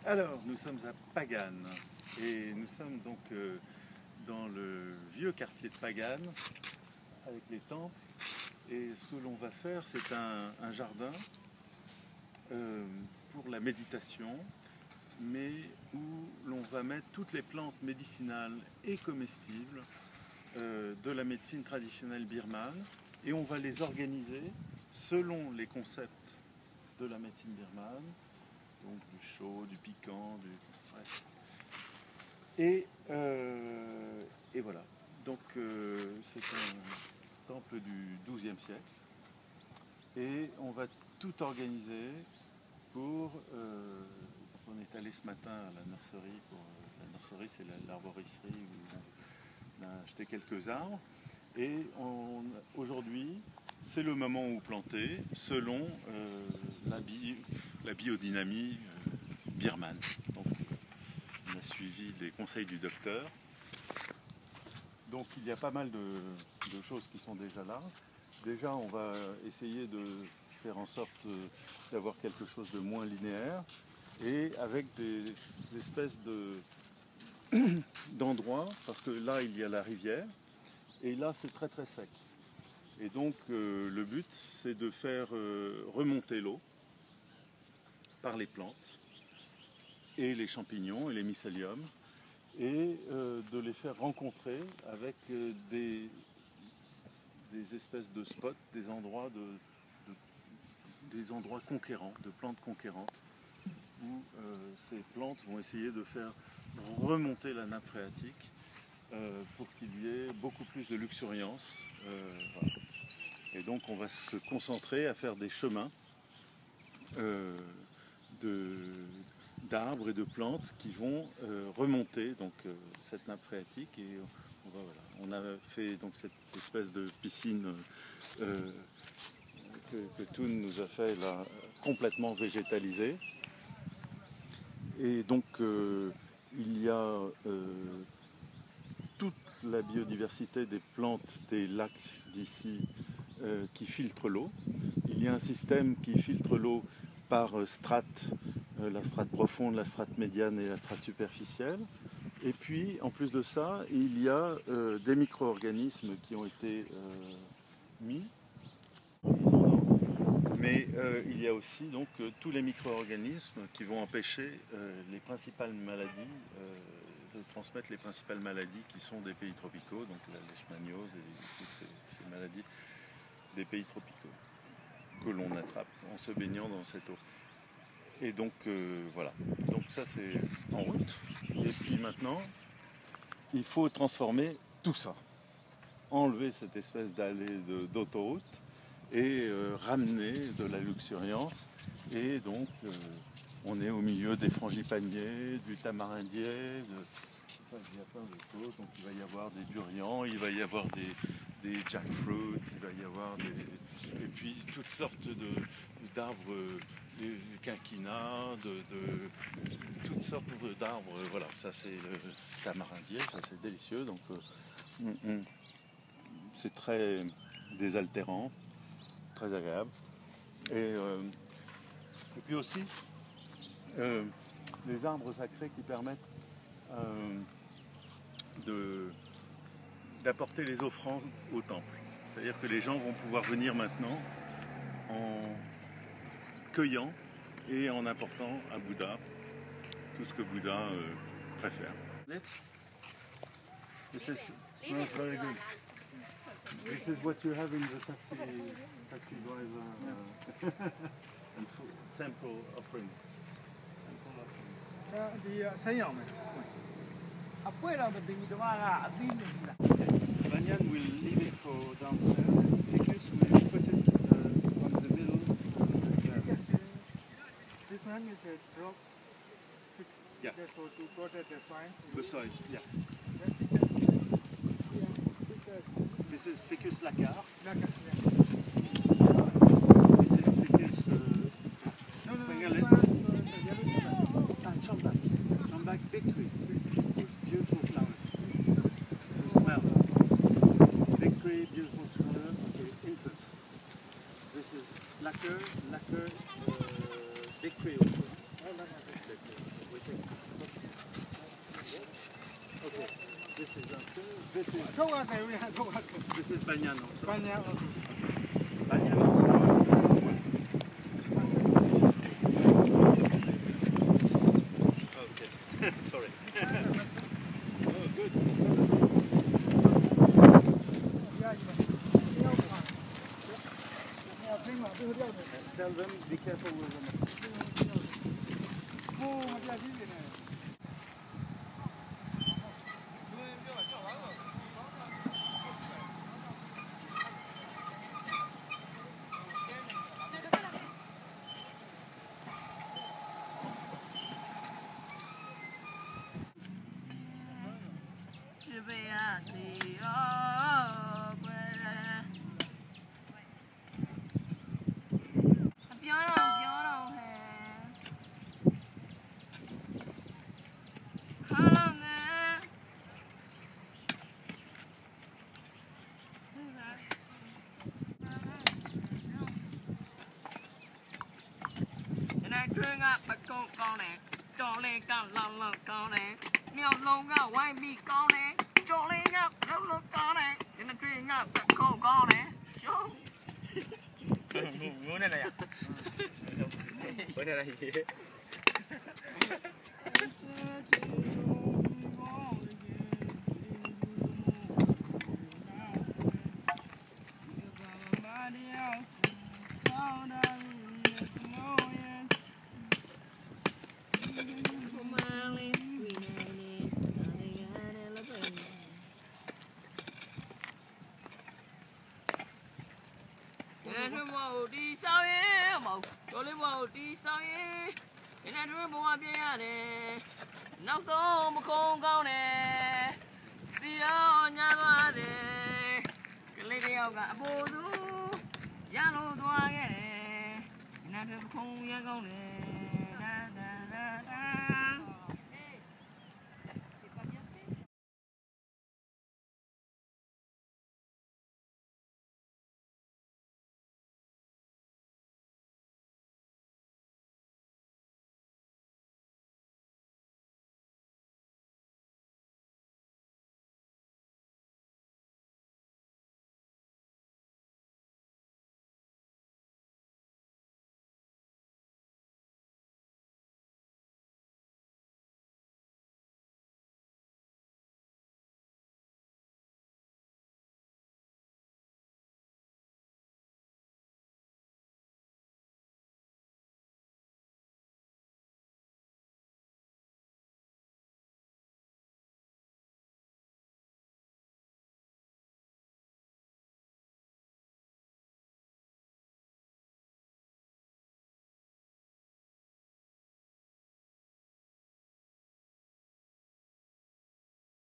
Alors, nous sommes à Pagane et nous sommes donc dans le vieux quartier de Pagane avec les temples. Et ce que l'on va faire, c'est un jardin pour la méditation, mais où l'on va mettre toutes les plantes médicinales et comestibles de la médecine traditionnelle birmane, et on va les organiser selon les concepts de la médecine birmane. Donc du chaud, du piquant, bref. Et voilà. Donc c'est un temple du XIIe siècle. Et on va tout organiser pour... on est allé ce matin à la nurserie. La nurserie, c'est l'arboristerie où on a acheté quelques arbres. Et aujourd'hui, c'est le moment où planter selon la biodynamie birmane. Donc on a suivi les conseils du docteur. Donc il y a pas mal de choses qui sont déjà là. Déjà on va essayer de faire en sorte d'avoir quelque chose de moins linéaire et avec des espèces d'endroits, parce que là il y a la rivière et là c'est très très sec. Et donc le but c'est de faire remonter l'eau par les plantes et les champignons et les mycéliums et de les faire rencontrer avec des espèces de spots, des endroits, des endroits conquérants, de plantes conquérantes où ces plantes vont essayer de faire remonter la nappe phréatique pour qu'il y ait beaucoup plus de luxuriance. Voilà. Et donc on va se concentrer à faire des chemins d'arbres et de plantes qui vont remonter donc, cette nappe phréatique. Et on a fait donc cette espèce de piscine que Toon nous a fait là, complètement végétalisée. Et donc il y a toute la biodiversité des plantes des lacs d'ici qui filtrent l'eau. Il y a un système qui filtre l'eau par strates, la strate profonde, la strate médiane et la strate superficielle. Et puis, en plus de ça, il y a des micro-organismes qui ont été mis. Mais il y a aussi donc tous les micro-organismes qui vont empêcher les principales maladies, de transmettre les principales maladies qui sont des pays tropicaux, donc la leishmaniose et toutes ces maladies des pays tropicaux que l'on attrape en se baignant dans cette eau. Et donc voilà, donc ça c'est en route. Et puis maintenant, il faut transformer tout ça, enlever cette espèce d'allée d'autoroute et ramener de la luxuriance. Et donc on est au milieu des frangipaniers, du tamarindier, il y a plein de choses. Donc il va y avoir des durians, il va y avoir des jackfruit, il va y avoir et puis toutes sortes d'arbres, des quinquinas, toutes sortes d'arbres. Voilà, ça c'est le tamarindier, ça c'est délicieux. Donc c'est très désaltérant, très agréable. Et puis aussi les arbres sacrés qui permettent d'apporter les offrandes au temple. C'est-à-dire que les gens vont pouvoir venir maintenant en cueillant et en apportant à Bouddha tout ce que Bouddha préfère. This smells very good. This is what you have in the taxi driver and temple offerings. Di sayang. Apa yang ada bini dua ada bini pula. Banyan will leave it for downstairs. Ficus will put it on the middle. Yes, this one is a drop. Yeah. Therefore, to protect the swine. The soil, yeah. That's it. This is Ficus lacar. Like a, This is Ficus no, Bengalis. this one, the yellow sugar. And Chambak. Chambak big tree. Beautiful flower. The smell. Big tree, beautiful smell. Okay, infant. This is lacquer, big tree also. Okay, this is after. This is Banyan also. Banyan also. Banyan also. Okay, sorry. Oh, good. Tell them, be careful with them. Trương ạ, bật con này, cho lên cả lòng con này, mèo lông ạ, quay bị con này, cho lên ạ, lâu con này, nên là Trương ạ, bật con này, cho. Ngu này này à? Bữa nay là gì? Đi sao ấy, màu cho lên màu đi sao ấy, cái này nó mua bia nè, nấu số một con con nè, đi ở nhà qua nè, cái lấy đeo cả bố chú, giá lô toa cái nè, cái này nó không giá con nè.